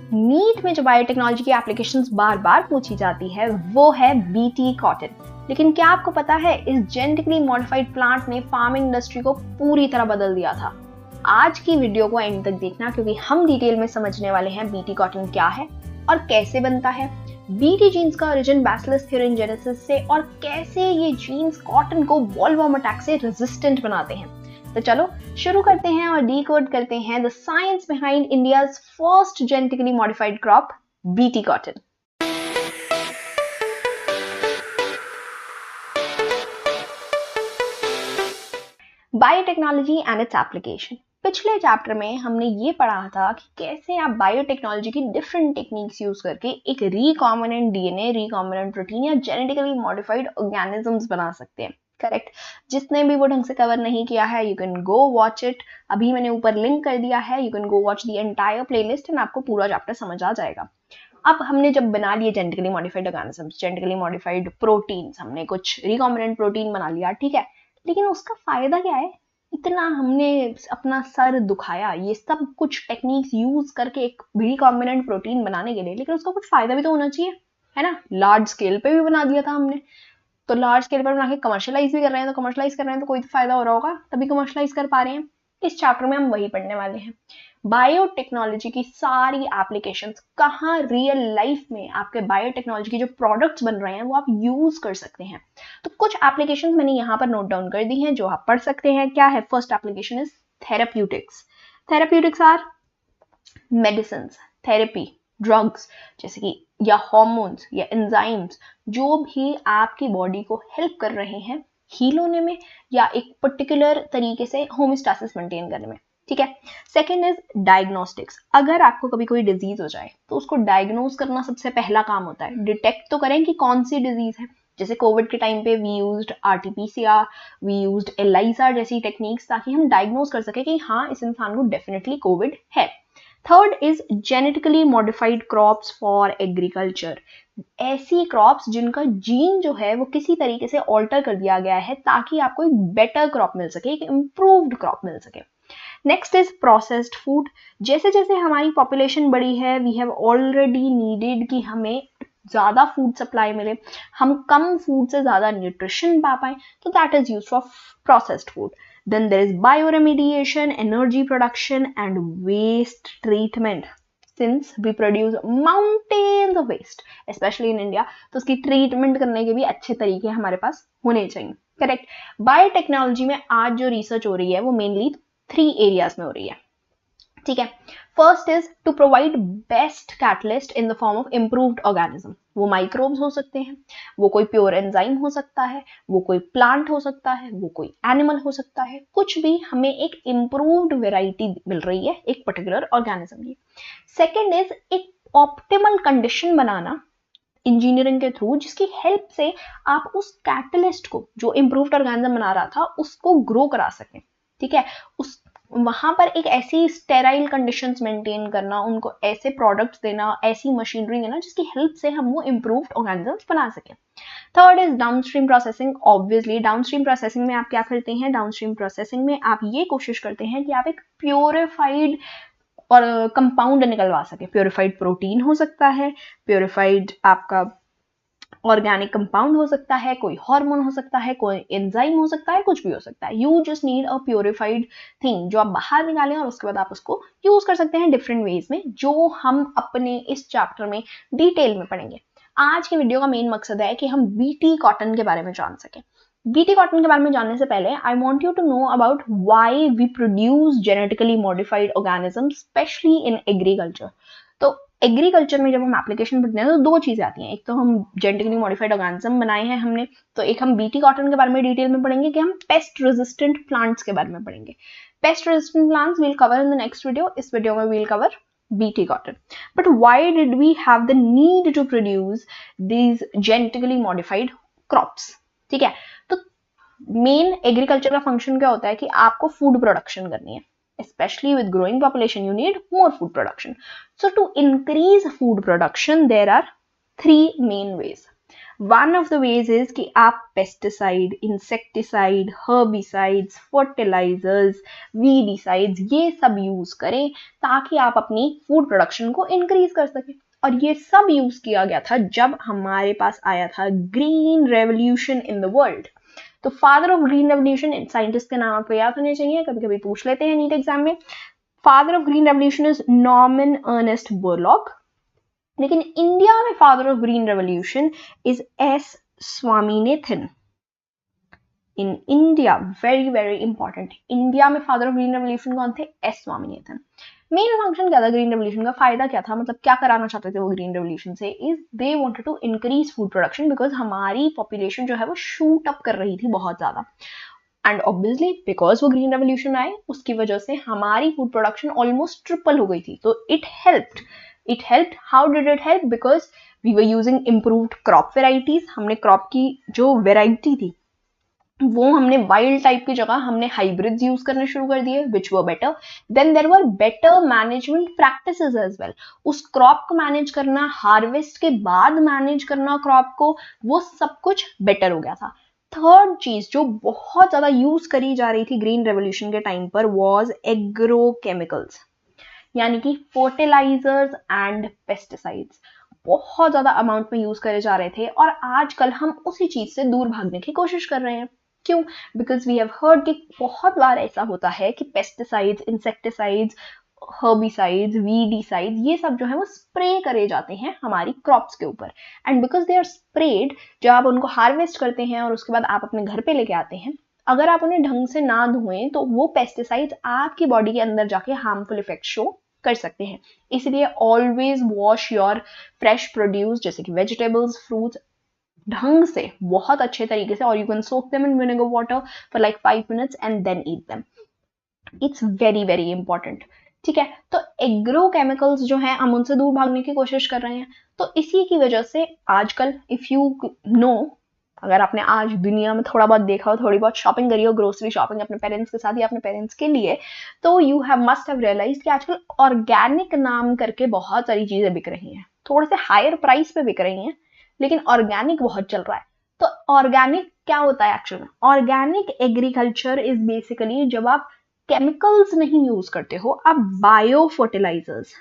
NEET में जो biotechnology की एप्लीकेशंस बार बार पूछी जाती है वो है बीटी कॉटन। लेकिन क्या आपको पता है इस जेनेटिकली मॉडिफाइड प्लांट ने फार्मिंग इंडस्ट्री को पूरी तरह बदल दिया था। आज की वीडियो को एंड तक देखना क्योंकि हम डिटेल में समझने वाले हैं बीटी कॉटन क्या है और कैसे बनता है, बीटी जीन्स का ओरिजिन बैसिलस thuringiensis से और कैसे ये जीन्स कॉटन को बॉलवर्म अटैक से रेजिस्टेंट बनाते हैं। तो चलो शुरू करते हैं और डीकोड करते हैं the science behind India's first genetically modified crop BT cotton. Biotechnology and its application. पिछले चैप्टर में हमने ये पढ़ा था कि कैसे आप बायोटेक्नोलॉजी की डिफरेंट टेक्निक्स यूज करके एक रिकॉम्बिनेंट डीएनए, रिकॉम्बिनेंट प्रोटीन या जेनेटिकली मॉडिफाइड ऑर्गेनिजम्स बना सकते हैं। करेक्ट। जिसने भी वो ढंग से कवर नहीं किया है you can go watch it. अभी मैंने ऊपर लिंक कर दिया है, you can go watch the entire playlist and आपको पूरा चैप्टर समझ आ जाएगा। अब हमने जब बना लिए genetically modified organisms, genetically modified proteins, हमने कुछ रिकॉम्बिनेंट प्रोटीन बना लिया, ठीक है, लेकिन उसका फायदा क्या है? इतना हमने अपना सर दुखाया ये सब कुछ टेक्निक्स यूज करके एक रिकॉम्बिनेंट प्रोटीन बनाने के लिए, लेकिन उसका कुछ फायदा भी तो होना चाहिए, है ना। लार्ज स्केल पे भी बना दिया था हमने, तो लार्ज स्केल पर बना के कमर्शियलाइज भी कर रहे हैं, तो कमर्शियलाइज कर रहे हैं तो कोई तो फायदा हो रहा होगा, तभी कमर्शियलाइज कर पा रहे हैं। इस चैप्टर में हम वही पढ़ने वाले हैं। बायोटेक्नोलॉजी की सारी एप्लीकेशंस कहाँ रियल लाइफ में आपके बायोटेक्नोलॉजी के जो प्रोडक्ट्स बन रहे हैं वो आप यूज कर सकते हैं। तो कुछ एप्लीकेशंस मैंने यहाँ पर नोट डाउन कर दी हैं जो आप पढ़ सकते हैं। क्या है? First application is therapeutics. Therapeutics are medicine, therapy, drugs जैसे कि या हार्मोन्स या एंजाइम्स जो भी आपकी बॉडी को हेल्प कर रहे हैं हील होने में या एक पर्टिकुलर तरीके से होमियोस्टेसिस मेंटेन करने में, ठीक है। Second is diagnostics. अगर आपको कभी कोई डिजीज हो जाए तो उसको डायग्नोज करना सबसे पहला काम होता है। डिटेक्ट तो करें कि कौन सी डिजीज है। जैसे कोविड के टाइम पे we used RTPCR, we used ELISA जैसी टेक्निक्स ताकि हम डायग्नोज कर सके कि हाँ इस इंसान को डेफिनेटली कोविड है। Third is genetically modified crops for agriculture. ऐसी क्रॉप्स जिनका जीन जो है वो किसी तरीके से ऑल्टर कर दिया गया है ताकि आपको एक बेटर क्रॉप मिल सके, एक इम्प्रूव्ड क्रॉप मिल सके। Next is processed food. जैसे जैसे हमारी पॉपुलेशन बढ़ी है वी हैव ऑलरेडी नीडेड कि हमें ज्यादा फूड सप्लाई मिले, हम कम फूड से ज्यादा न्यूट्रिशन पा पाए, तो that is used for processed food. Then there is bioremediation, energy production and waste treatment. Since we produce mountains of waste, especially in India, तो उसकी ट्रीटमेंट करने के भी अच्छे तरीके हमारे पास होने चाहिए। करेक्ट। बायोटेक्नोलॉजी में आज जो रिसर्च हो रही है वो मेनली 3 एरियाज में हो रही है, ठीक है। First is to provide best catalyst in the form of improved organism. वो माइक्रोब्स हो सकते हैं, वो कोई प्योर एंजाइम हो सकता है, वो कोई प्लांट हो सकता है, वो कोई एनिमल हो सकता है, कुछ भी हमें एक इम्प्रूव्ड वेराइटी मिल रही है एक पर्टिकुलर ऑर्गेनिज्म की। सेकेंड इज एक ऑप्टिमल कंडीशन बनाना इंजीनियरिंग के थ्रू जिसकी हेल्प से आप उस कैटलिस्ट को जो इम्प्रूव्ड ऑर्गेनिज्म बना रहा था उसको ग्रो करा सकें, ठीक है। उस वहां पर एक ऐसी स्टेराइल कंडीशंस मेंटेन करना, उनको ऐसे प्रोडक्ट्स देना, ऐसी मशीनरी देना जिसकी हेल्प से हम वो इम्प्रूव्ड ऑर्गेनिजम्स बना सकें। Third is downstream processing. Obviously downstream processing में आप क्या करते हैं? डाउनस्ट्रीम प्रोसेसिंग में आप ये कोशिश करते हैं कि आप एक प्योरिफाइड और कंपाउंड निकलवा सके। प्योरिफाइड प्रोटीन हो सकता है, प्योरिफाइड आपका ऑर्गेनिक कंपाउंड हो सकता है, कोई हार्मोन हो सकता है, कोई एंजाइम हो सकता है, कुछ भी हो सकता है। You just need a purified thing जो आप बाहर निकालें और उसके बाद आप उसको यूज कर सकते हैं डिफरेंट वेज में, जो हम अपने इस चैप्टर में डिटेल में पढ़ेंगे। आज की वीडियो का मेन मकसद है कि हम बीटी कॉटन के बारे में जान सकें। बीटी कॉटन के बारे में जानने से पहले I want you to know about why we produce genetically modified organism specially in agriculture. तो एग्रीकल्चर में जब हम एप्लीकेशन पढ़ते हैं तो 2 चीजें आती हैं। एक तो हम जेनेटिकली मॉडिफाइड ऑर्गेनिज्म बनाए हैं हमने, तो एक हम बीटी कॉटन के बारे में डिटेल में पढ़ेंगे कि हम पेस्ट रेजिस्टेंट प्लांट्स के बारे में पढ़ेंगे। Pest resistant plants will cover in the next video. इस वीडियो में will cover BT cotton. But why did we have the need to produce these genetically modified crops, ठीक है। तो मेन एग्रीकल्चर का फंक्शन क्या होता है कि आपको फूड प्रोडक्शन करनी है। Especially with growing population, you need more food production. So to increase food production, there are 3 main ways. One of the ways is कि आप pesticide, insecticide, herbicides, fertilisers, weedicides ये सब यूज करें ताकि आप अपनी फूड प्रोडक्शन को increase कर सकें। और ये सब यूज किया गया था जब हमारे पास आया था green revolution in the world. तो father of green revolution, scientist के नाम आपको याद होने चाहिए, कभी कभी पूछ लेते हैं नीट एग्जाम में। Father of green revolution is Norman Ernest Borlaug. लेकिन इंडिया में father of green revolution is S Swaminathan. In India, very very important, India में फादर ऑफ ग्रीन रेवोल्यूशन कौन थे? एस स्वामीनाथन। मेन फंक्शन क्या था ग्रीन रेवोल्यूशन का, फायदा क्या था, मतलब क्या कराना चाहते थे वो ग्रीन रेवोल्यूशन से? Is they wanted to increase food production because हमारी पॉपुलेशन जो है वो शूट अप कर रही थी बहुत ज्यादा। एंड ऑब्वियसली बिकॉज वो ग्रीन रेवोल्यूशन आए उसकी वजह से हमारी फूड प्रोडक्शन ऑलमोस्ट ट्रिपल हो गई थी। तो it helped. How did it help? Because we were using improved crop varieties. हमने क्रॉप की जो वेराइटी थी वो हमने वाइल्ड टाइप की जगह हमने हाइब्रिड्स यूज करने शुरू कर दिए which were better. Then there were better management practices as well. उस क्रॉप को मैनेज करना, हार्वेस्ट के बाद मैनेज करना क्रॉप को, वो सब कुछ बेटर हो गया था। थर्ड चीज जो बहुत ज्यादा यूज करी जा रही थी ग्रीन रेवोल्यूशन के टाइम पर वाज एग्रोकेमिकल्स, यानी कि फर्टिलाइजर्स एंड पेस्टिसाइड्स बहुत ज्यादा अमाउंट में यूज करे जा रहे थे। और आजकल हम उसी चीज से दूर भागने की कोशिश कर रहे हैं। क्यों? बिकॉज वी हैव हर्ड कि बहुत बार ऐसा होता है कि पेस्टिसाइड्स, इंसेक्टिसाइड्स, हर्बिसाइड्स, वीडिसाइड्स ये सब जो है वो स्प्रे करे जाते हैं हमारी क्रॉप्स के ऊपर। And because they are spread, जब आप उनको हार्वेस्ट करते हैं और उसके बाद आप अपने घर पे लेके आते हैं, अगर आप उन्हें ढंग से ना धोएं तो वो पेस्टिसाइड्स आपकी बॉडी के अंदर जाके हार्मफुल इफेक्ट शो कर सकते हैं। इसलिए always wash your fresh produce जैसे कि वेजिटेबल्स, फ्रूट्स ढंग से, बहुत अच्छे तरीके से, और you can soak them in vinegar water for like 5 minutes and then eat them. It's very very important. ठीक है, तो एग्रोकेमिकल्स जो हैं हम उनसे दूर भागने की कोशिश कर रहे हैं। तो इसी की वजह से आजकल इफ यू नो, अगर आपने आज दुनिया में थोड़ा बहुत देखा हो, थोड़ी बहुत शॉपिंग करी हो, ग्रोसरी शॉपिंग अपने पेरेंट्स के साथ या अपने पेरेंट्स के लिए, तो you have must have realise कि आजकल ऑर्गेनिक नाम करके बहुत सारी चीजें बिक रही हैं, थोड़े से हायर प्राइस पे बिक रही हैं, लेकिन ऑर्गेनिक बहुत चल रहा है। तो ऑर्गेनिक क्या होता है एक्चुअली में? ऑर्गेनिक एग्रीकल्चर इज बेसिकली जब आप केमिकल्स नहीं यूज करते हो, आप बायो फर्टिलाइजर्स,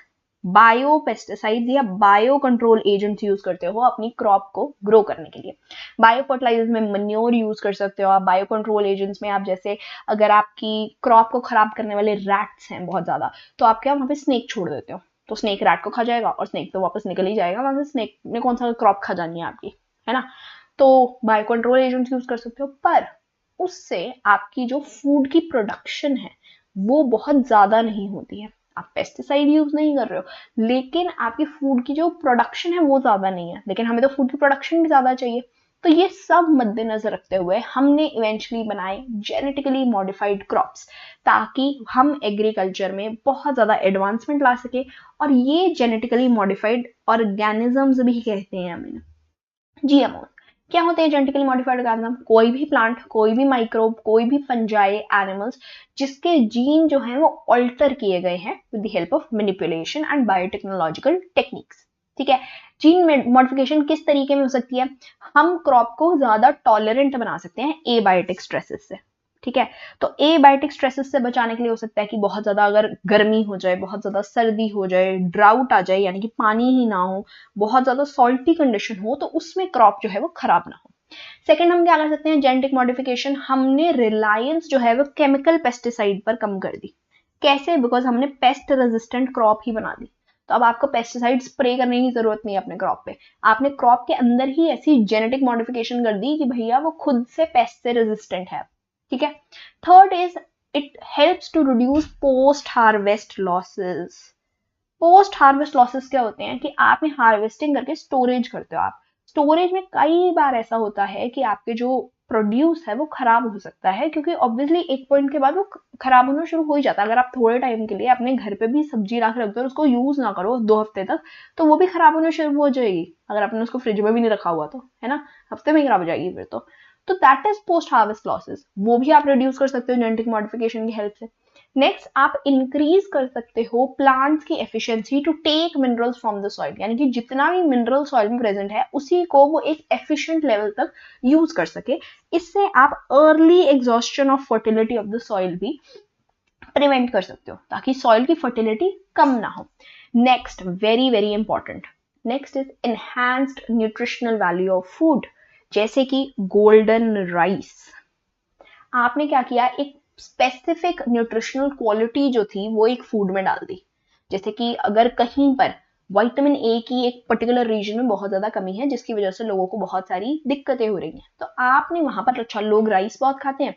बायो पेस्टिसाइड्स या बायो कंट्रोल एजेंट्स यूज करते हो अपनी क्रॉप को ग्रो करने के लिए। बायो फर्टिलाइजर्स में मन्योर यूज कर सकते हो आप। बायो कंट्रोल एजेंट्स में आप जैसे अगर आपकी क्रॉप को खराब करने वाले रैट्स हैं बहुत ज्यादा, तो आप क्या वहां पे स्नेक छोड़ देते हो, तो स्नेक रैट को खा जाएगा और स्नेक तो वापस निकल ही जाएगा वहां से, स्नेक ने कौन सा क्रॉप खा जानी है आपकी, है ना। तो बायो कंट्रोल एजेंट्स यूज कर सकते हो, पर उससे आपकी जो फूड की प्रोडक्शन है वो बहुत ज्यादा नहीं होती है। आप पेस्टिसाइड यूज नहीं कर रहे हो लेकिन आपकी फूड की जो प्रोडक्शन है वो ज्यादा नहीं है, लेकिन हमें तो फूड की प्रोडक्शन भी ज्यादा चाहिए। तो ये सब मद्देनजर रखते हुए हमने इवेंचुअली बनाए जेनेटिकली मॉडिफाइड क्रॉप्स, ताकि हम एग्रीकल्चर में बहुत ज्यादा एडवांसमेंट ला सके। और ये जेनेटिकली मॉडिफाइड ऑर्गेनिजम्स भी कहते हैं हमें, जीएमओ। क्या होते हैं जेनेटिकली मॉडिफाइड ऑर्गेनिज्म? कोई भी प्लांट, कोई भी माइक्रोब, कोई भी फंजाई, एनिमल्स जिसके जीन जो है वो ऑल्टर किए गए हैं with the help of manipulation and biotechnological techniques. ठीक है, जीन मॉडिफिकेशन किस तरीके में हो सकती है? हम क्रॉप को ज्यादा टॉलरेंट बना सकते हैं एबायोटिक स्ट्रेसेस से। ठीक है, तो एबायोटिक स्ट्रेसेस से बचाने के लिए हो सकता है कि बहुत ज्यादा अगर गर्मी हो जाए, बहुत ज्यादा सर्दी हो जाए, ड्राउट आ जाए यानी कि पानी ही ना हो, बहुत ज्यादा सॉल्टी कंडीशन हो, तो उसमें क्रॉप जो है वो खराब ना हो। सेकंड हम क्या कर सकते हैं? Genetic modification. हमने रिलायंस जो है वो केमिकल पेस्टिसाइड पर कम कर दी। कैसे? बिकॉज हमने पेस्ट रेजिस्टेंट क्रॉप ही बना दी। तो अब आपको पेस्टिसाइड स्प्रे करने की जरूरत नहीं है अपने क्रॉप पे, आपने क्रॉप के अंदर ही ऐसी जेनेटिक मॉडिफिकेशन कर दी कि भैया वो खुद से पेस्ट से रेजिस्टेंट है। ठीक है, third is it helps to reduce post harvest losses. Post harvest losses क्या होते हैं कि आपने हार्वेस्टिंग करके स्टोरेज करते हो। आप स्टोरेज में कई बार ऐसा होता है कि आपके जो प्रोड्यूस है वो खराब हो सकता है, क्योंकि ऑब्वियसली एक पॉइंट के बाद वो खराब होना शुरू हो ही जाता है। अगर आप थोड़े टाइम के लिए अपने घर पे भी सब्जी ला के रख दो और उसको यूज ना करो 2 हफ्ते तक, तो वो भी खराब होना शुरू हो जाएगी। अगर आपने उसको फ्रिज में भी नहीं रखा हुआ तो, है ना, हफ्ते में खराब हो जाएगी फिर तो that is post harvest losses. वो भी आप रिड्यूस कर सकते हो जेनेटिक मॉडिफिकेशन की हेल्प से। नेक्स्ट आप इंक्रीज कर सकते हो प्लांट्स की efficiency to take minerals from the soil, यानी कि जितना भी मिनरल सॉइल में प्रेजेंट है उसी को वो एक एफिशिएंट लेवल तक यूज कर सके। इससे आप early exhaustion of fertility of the soil भी प्रिवेंट कर सकते हो ताकि सॉइल की फर्टिलिटी कम ना हो। Next very very important, next is enhanced nutritional value of food, जैसे कि गोल्डन राइस। आपने क्या किया, एक स्पेसिफिक न्यूट्रिशनल क्वालिटी जो थी वो एक फूड में डाल दी। जैसे कि अगर कहीं पर विटामिन ए की एक पर्टिकुलर रीजन में बहुत ज्यादा कमी है जिसकी वजह से लोगों को बहुत सारी दिक्कतें हो रही हैं, तो आपने वहां पर, अच्छा लोग राइस बहुत खाते हैं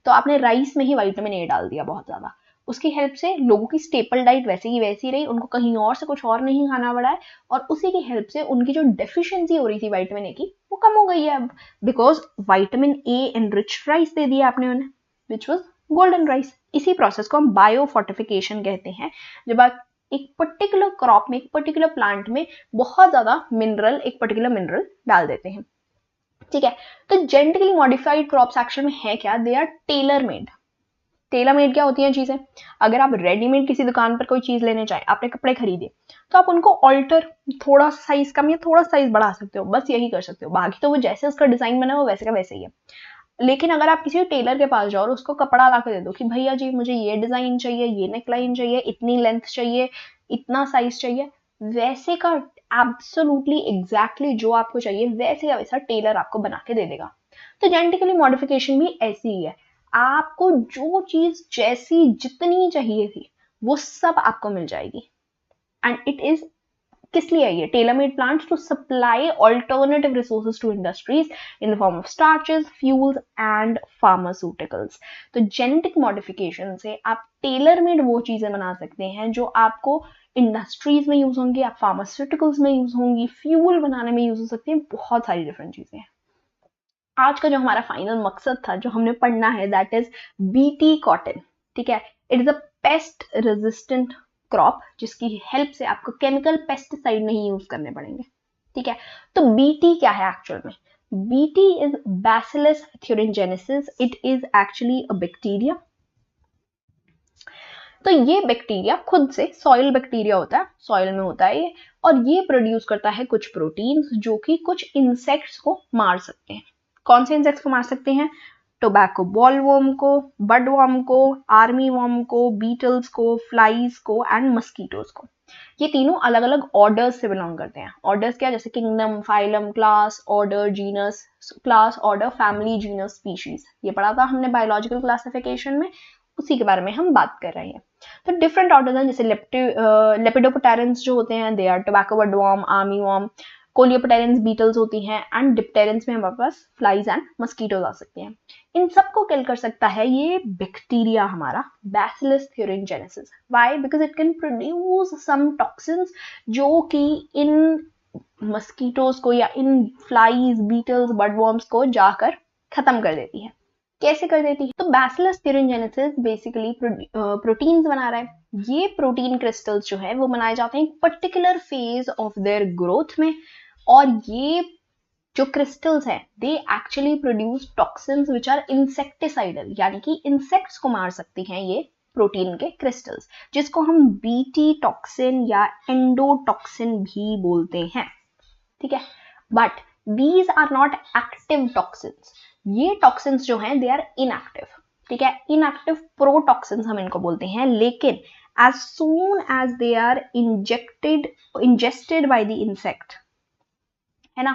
तो आपने राइस में ही विटामिन ए डाल दिया बहुत ज्यादा। उसकी हेल्प से लोगों की स्टेपल डाइट वैसे की वैसी रही, उनको कहीं और से कुछ और नहीं खाना पड़ा है, और उसी की हेल्प से उनकी जो डेफिशिएंसी हो रही थी विटामिन ए की वो कम हो गई है अब, because vitamin A enriched rice दे दिया आपने उन्हें, विच वाज गोल्डन राइस। इसी प्रोसेस को हम बायो फोर्टिफिकेशन कहते हैं, जब आप एक पर्टिकुलर क्रॉप में, एक पर्टिकुलर प्लांट में बहुत ज्यादा मिनरल, एक पर्टिकुलर मिनरल डाल देते हैं। ठीक है, तो जेनेटिकली मॉडिफाइड क्रॉप्स एक्चुअल में है क्या, they are tailor made. Tailor made क्या होती हैं चीजें, अगर आप रेडीमेड किसी दुकान पर कोई चीज लेने जाए, आपने कपड़े खरीदे तो आप उनको ऑल्टर, थोड़ा साइज कम या थोड़ा साइज बढ़ा सकते हो, बस यही कर सकते हो, बाकी तो वो जैसे उसका डिजाइन बना वो वैसे का वैसे ही है। लेकिन अगर आप किसी टेलर के पास जाओ और उसको कपड़ा ला के दे दो कि भैया जी मुझे ये डिजाइन चाहिए, ये नेकलाइन चाहिए, इतनी लेंथ चाहिए, इतना साइज चाहिए, वैसे का एब्सोल्युटली एग्जैक्टली जो आपको चाहिए वैसे का वैसा टेलर आपको बना के दे देगा। तो जेनेटिकली मॉडिफिकेशन भी ऐसी ही है, आपको जो चीज जैसी जितनी चाहिए थी वो सब आपको मिल जाएगी। एंड इट इज किस लिए है ये, tailor made plants to supply alternative resources to industries in the form of starches, fuels and pharmaceuticals. तो जेनेटिक मॉडिफिकेशन से आप टेलर मेड वो चीजें बना सकते हैं जो आपको इंडस्ट्रीज में यूज होंगी, आप फार्मास्यूटिकल्स में यूज होंगी, फ्यूल बनाने में यूज हो सकती है, बहुत सारी डिफरेंट चीजें हैं। आज का जो हमारा फाइनल मकसद था जो हमने पढ़ना है, दैट इज बीटी कॉटन। ठीक है, it is a pest resistant crop जिसकी हेल्प से आपको केमिकल पेस्टिसाइड नहीं यूज करने पड़ेंगे। ठीक है, तो बीटी क्या है एक्चुअल में, BT is bacillus thuringiensis, it is actually a bacteria. तो ये बैक्टीरिया खुद से, सॉइल बैक्टीरिया होता है, सॉइल में होता है ये, और ये प्रोड्यूस करता है कुछ प्रोटीन्स जो कि कुछ इंसेक्ट्स को मार सकते हैं। कौन से इंसेक्ट्स को मार सकते हैं, टोबैको बॉलवर्म को, बडवर्म को, आर्मी वर्म को, बीटल्स को, फ्लाइज को एंड मस्कीटोज को। ये तीनों अलग अलग ऑर्डर्स से बिलोंग करते हैं। ऑर्डर्स क्या, जैसे kingdom, phylum, class, order, genus, class, order, family, genus, species, ये पढ़ा था हमने बायोलॉजिकल क्लासिफिकेशन में, उसी के बारे में हम बात कर रहे हैं। तो डिफरेंट ऑर्डर्स हैं, जैसे लेपिडोप्टेरेंस जो होते हैं, they are tobacco budworm, army worm, coleopterans beetles होती हैं, एंड डिप्टेरेंस में हमारे पास फ्लाइज एंड मस्कीटोज आ सकते हैं। इन सबको किल कर सकता है ये बैक्टीरिया हमारा, bacillus thuringiensis। Why, because it can produce some toxins जो कि इन मस्कीटोज को या इन फ्लाइज, बीटल्स, बडवर्म्स को जाकर खत्म कर देती है। कैसे कर देती है, तो बैसिलस thuringiensis बेसिकली प्रोटीन्स बना रहा है। ये प्रोटीन क्रिस्टल्स जो है वो बनाए जाते हैं एक particular phase of their growth में, और ये जो क्रिस्टल्स हैं they actually produce toxins which are insecticidal, यानी कि इंसेक्ट्स को मार सकती हैं ये प्रोटीन के क्रिस्टल्स, जिसको हम बीटी टॉक्सिन या एंडोटॉक्सिन भी बोलते हैं। ठीक है, but these are not active toxins, ये टॉक्सिन्स जो हैं दे आर इनएक्टिव। ठीक है, इनएक्टिव प्रोटॉक्सिन्स हम इनको बोलते हैं, लेकिन as soon as they are ingested by the insect, है ना,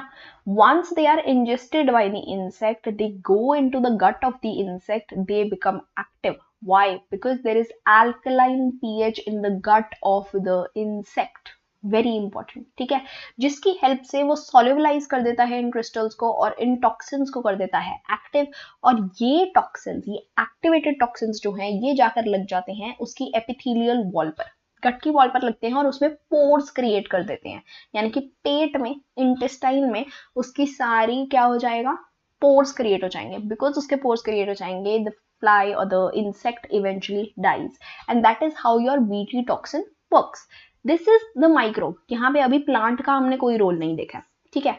once they are ingested by the insect, they go into the gut of the insect, they become active. Why? Because there is alkaline pH in the gut of the insect. Very important. ठीक है, जिसकी help से वो सॉल्युबलाइज कर देता है इन crystals को और इन टॉक्सिन्स को कर देता है एक्टिव, और ये टॉक्सिन्स, ये एक्टिवेटेड टॉक्सिन्स जो हैं ये जाकर लग जाते हैं उसकी एपिथेलियल वॉल पर, गट की वॉल पर लगते हैं और उसमें पोर्स क्रिएट कर देते हैं, यानी कि पेट में, इंटेस्टाइन में उसकी सारी क्या हो जाएगा, पोर्स क्रिएट हो जाएंगे। बिकॉज उसके पोर्स क्रिएट हो जाएंगे, द फ्लाई और the insect eventually dies, and that is how your BT toxin works. This is the microbe. यहाँ पे अभी प्लांट का हमने कोई रोल नहीं देखा। ठीक है,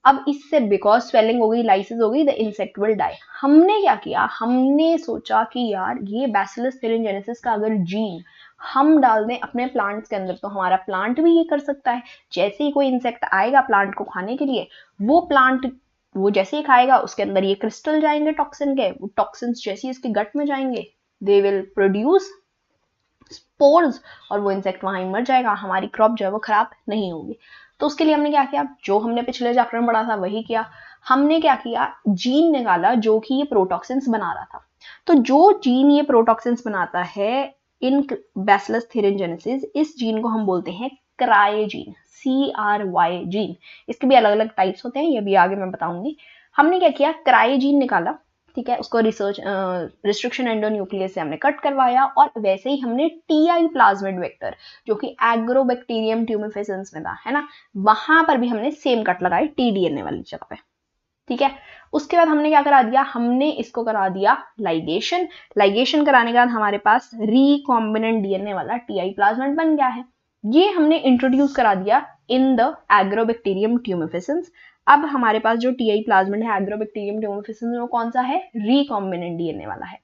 अब इससे बिकॉज स्वेलिंग हो गई, लाइसिस हो गई, द इंसेक्ट विल डाई। हमने क्या किया, हमने सोचा कि यार ये बैसिलस thuringiensis का अगर जीन हम डाल दें अपने प्लांट्स के अंदर तो हमारा प्लांट भी ये कर सकता है। जैसे ही कोई इंसेक्ट आएगा प्लांट को खाने के लिए, वो प्लांट वो जैसे ही खाएगा उसके अंदर ये क्रिस्टल जाएंगे टॉक्सिन के, वो टॉक्सिन्स जैसे ही इसके गट में जाएंगे दे विल प्रोड्यूस स्पोर्स और वो इंसेक्ट वहां ही मर जाएगा, हमारी क्रॉप जो है वो खराब नहीं होगी। तो उसके लिए हमने क्या किया, जो हमने पिछले चैप्टर में पढ़ा था वही किया। हमने क्या किया, जीन निकाला जो कि ये प्रोटॉक्सिन्स बना रहा था। तो जो जीन ये प्रोटॉक्सिन्स बनाता है इन बैसिलस thuringiensis, इस जीन को हम बोलते हैं क्राई जीन, CRY जीन। इसके भी अलग अलग टाइप्स होते हैं, ये भी आगे मैं बताऊंगी। हमने क्या किया, क्राई जीन निकाला, ठीक है, उसको रिसर्च रिस्ट्रिक्शन एंडोन्यूक्लियस से हमने कट करवाया और वैसे ही हमने टीआई प्लाज्मिड वेक्टर जो कि एग्रोबैक्टीरियम ट्यूमिफिसेंस में था, है ना, वहां पर भी हमने सेम कट लगाई टीडीएनए वाली जगह पे, ठीक है। उसके बाद हमने क्या करा दिया, हमने इसको करा दिया लाइगेशन। लाइगेशन कराने के बाद हमारे पास रिकॉम्बिनेंट डीएनए वाला टीआई प्लाज्मिड बन गया है। ये हमने इंट्रोड्यूस करा दिया इन द एग्रोबैक्टीरियम ट्यूमिफिसेंस। अब हमारे पास जो टीआई प्लाज्मिड है एग्रोबैक्टीरियम ट्यूमिफिसेंस में, वो कौन सा है, रिकॉम्बिनेंट डीएनए वाला है।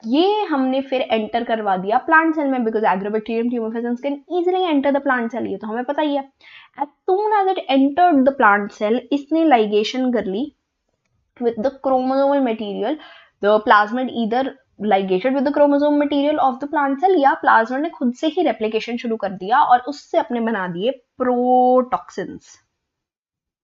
ये हमने फिर एंटर करवा दिया प्लांट सेल में, because agrobacterium tumefaciens can easily enter the plant cell, ये तो हमें पता ही है। As soon as it entered the plant cell, इसने लाइगेशन कर ली with the chromosomal material. The plasmid either ligated with the chromosome material of the plant cell या plasmid ने खुद से ही replication शुरू कर दिया और उससे अपने बना दिए प्रोटॉक्सिन्स,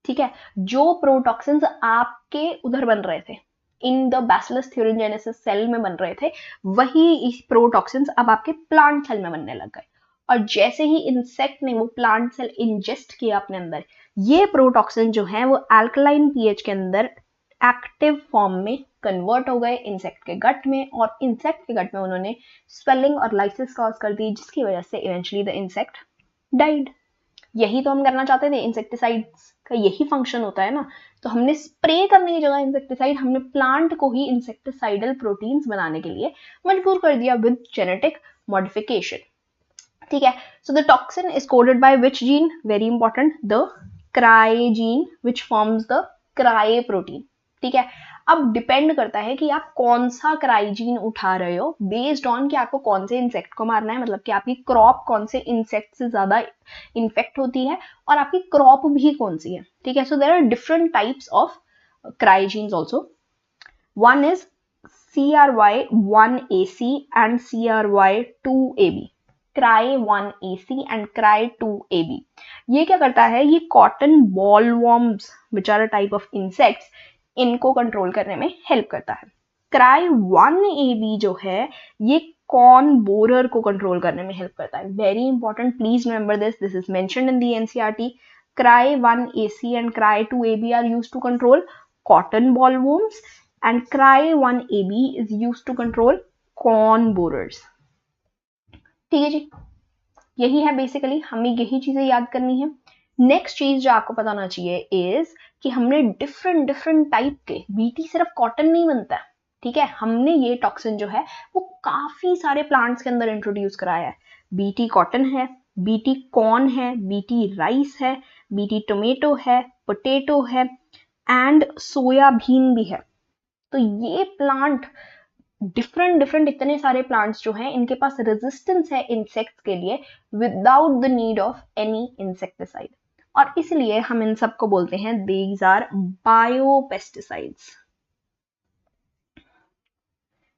ठीक है। जो प्रोटॉक्सिन्स आपके उधर बन रहे थे in the bacillus thuringiensis cell में बन रहे थे, वही प्रोटॉक्सिन्स अब आपके प्लांट सेल में बनने लग गए। और जैसे ही इंसेक्ट ने वो प्लांट सेल इंजेस्ट किया अपने अंदर, ये प्रोटॉक्सिन जो है वो अल्कलाइन पीएच के अंदर एक्टिव फॉर्म में कन्वर्ट हो गए इंसेक्ट के गट में, और इंसेक्ट के गट में उन्होंने स्वेलिंग और लाइसिस कॉज कर दी, जिसकी वजह से इवेंचुअली द इंसेक्ट डाइड। यही तो हम करना चाहते थे, इंसेक्टिसाइड्स का यही फंक्शन होता है ना। तो हमने स्प्रे करने की जगह इंसेक्टिसाइड, हमने प्लांट को ही इंसेक्टिसाइडल प्रोटीन्स बनाने के लिए मजबूर कर दिया विद जेनेटिक मॉडिफिकेशन, ठीक है। So the toxin is coded by which gene, very important, the cry gene which forms the cry protein, ठीक है। अब डिपेंड करता है कि आप कौन सा क्राइजीन उठा रहे हो, बेस्ड ऑन कि आपको कौन से इंसेक्ट को मारना है, मतलब कि आपकी क्रॉप कौन से इंसेक्ट से ज्यादा इन्फेक्ट होती है और आपकी क्रॉप भी कौन सी है, ठीक है। So there are different types of cry genes also. One is CRY1AC and CRY2AB, CRY1AC and CRY2AB। ये क्या करता है, ये cotton bollworms which are a type of insects, इनको कंट्रोल करने में हेल्प करता है। CRY1AB जो है ये कॉर्न बोरर को कंट्रोल करने में हेल्प करता है। Very important, please remember this is mentioned in the NCERT। CRY1AC and CRY2AB are used to control cotton bollworms and CRY1AB is used to control corn borers, ठीक है जी। यही है basically, हमें यही चीजें याद करनी है। नेक्स्ट चीज जो आपको पता होना चाहिए इज कि हमने डिफरेंट डिफरेंट टाइप के, बीटी सिर्फ कॉटन नहीं बनता है, ठीक है। हमने ये टॉक्सिन जो है वो काफी सारे प्लांट्स के अंदर इंट्रोड्यूस कराया है। बीटी कॉटन है, बीटी कॉर्न है, बीटी राइस है, बीटी टोमेटो है, पोटैटो है एंड सोयाबीन भी है। तो ये प्लांट डिफरेंट डिफरेंट इतने सारे प्लांट्स जो हैं इनके पास रेजिस्टेंस है इंसेक्ट्स के लिए without the need of any insecticide, और इसलिए हम इन सबको बोलते हैं दीज आर बायोपेस्टिसाइड्स,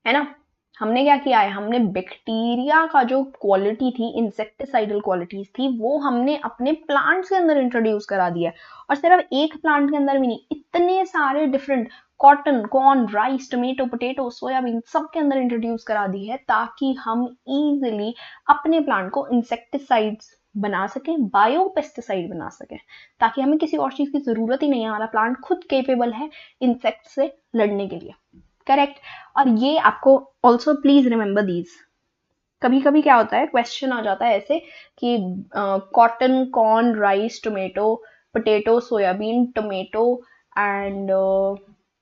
है ना। हमने क्या किया है, हमने बैक्टीरिया का जो क्वालिटी थी, इंसेक्टिसाइडल क्वालिटीज थी, वो हमने अपने प्लांट्स के अंदर इंट्रोड्यूस करा दिया। और सिर्फ एक प्लांट के अंदर भी नहीं, इतने सारे different cotton, corn, rice, tomato, potato, soybean सब के अंदर इंट्रोड्यूस करा दी है, ताकि हम इजीली अपने प्लांट को इंसेक्टिसाइड्स बना सकें, बायोपेस्टिसाइड बना सकें, ताकि हमें किसी और चीज की जरूरत ही नहीं है, हमारा प्लांट खुद केपेबल है इंसेक्ट से लड़ने के लिए, करेक्ट। और ये आपको ऑल्सो प्लीज रिमेंबर दीज। कभी कभी क्या होता है, क्वेश्चन आ जाता है ऐसे कि cotton, corn, rice, tomato, potato, soybean, tomato and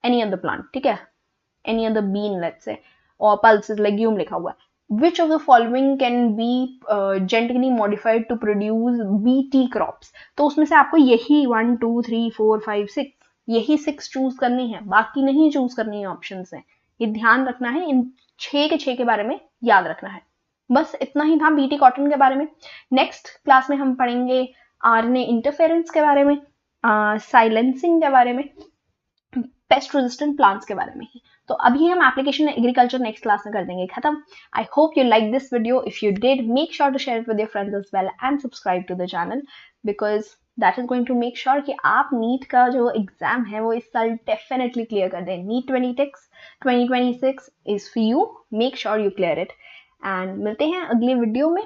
any other plant, ठीक है, any other been let's say, और पल्सेस लेग्यूम लिखा हुआ है, which of the following can be genetically modified to produce BT crops? तो उसमें से आपको यही 1 2 3 4 5 6 यही 6 चूज करनी है, बाकी नहीं चूज करनी है ऑप्शन से। ये ध्यान रखना है, इन 6 के 6 के बारे में याद रखना है। बस इतना ही था बीटी कॉटन के बारे में। नेक्स्ट क्लास में हम पढ़ेंगे आरएनए इंटरफेरेंस के बारे में, साइलेंसिंग के बारे में, पेस्ट रेजिस्टेंट प्लांट्स के बारे में ही। तो अभी हम एप्लीकेशन एग्रीकल्चर नेक्स्ट क्लास में कर देंगे खत्म। I hope you like this video. If you did, make sure to share it with your friends as well and subscribe to the channel, because that is going to make sure कि आप NEET का जो exam है वो इस साल definitely clear कर दें। NEET 2026 is for you, make sure you clear it. And मिलते हैं अगले वीडियो में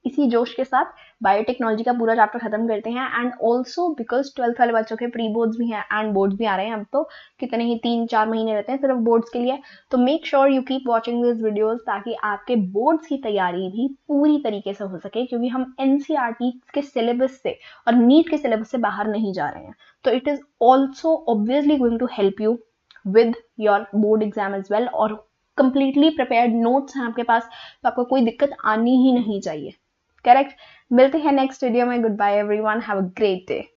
इसी जोश के साथ। बायोटेक्नोलॉजी का पूरा चैप्टर खत्म करते हैं। एंड ऑल्सो बिकॉज 12th वाले बच्चों के प्री बोर्ड्स भी हैं एंड बोर्ड्स भी आ रहे हैं। अब तो कितने ही 3-4 महीने रहते हैं सिर्फ बोर्ड्स के लिए। तो make sure you keep watching this videos ताकि आपके बोर्ड्स की तैयारी भी पूरी तरीके से हो सके, क्योंकि हम एनसीईआरटी के सिलेबस से और नीट के सिलेबस से बाहर नहीं जा रहे हैं। तो it is also obviously going to help you with your board exam as well. और कंप्लीटली प्रिपेयर्ड नोट्स हैं आपके पास, तो आपको कोई दिक्कत आनी ही नहीं चाहिए। करेक्ट। मिलते हैं नेक्स्ट वीडियो में। Goodbye everyone, have a great day.